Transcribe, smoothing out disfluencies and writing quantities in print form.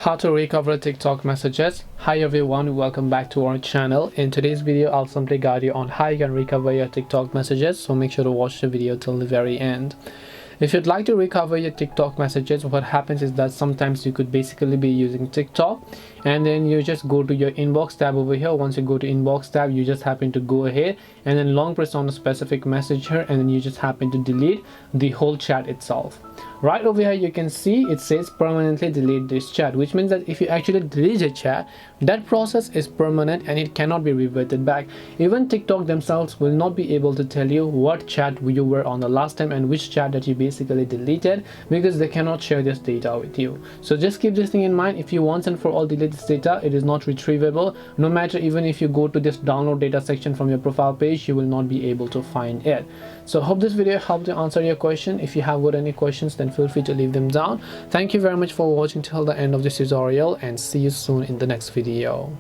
How to recover TikTok messages. Hi everyone, welcome back to our channel. In today's video I'll simply guide you on how you can recover your TikTok messages, so make sure to watch the video till the very end. If you'd like to recover your TikTok messages, what happens is that sometimes you could basically be using TikTok and then you just go to your inbox tab over here. Once you go to inbox tab, you just happen to go ahead and then long press on a specific message here, and then you just happen to delete the whole chat itself. Right over here you can see it says permanently delete this chat, which means that if you actually delete a chat, that process is permanent and it cannot be reverted back. Even TikTok themselves will not be able to tell you what chat you were on the last time and which chat that you basically deleted, because they cannot share this data with you. So just keep this thing in mind. If you once and for all delete this data, it is not retrievable. No matter, even if you go to this download data section from your profile page, you will not be able to find it. So hope this video helped to answer your question. If you have got any questions, then feel free to leave them down. Thank you very much for watching till the end of this tutorial, and see you soon in the next video.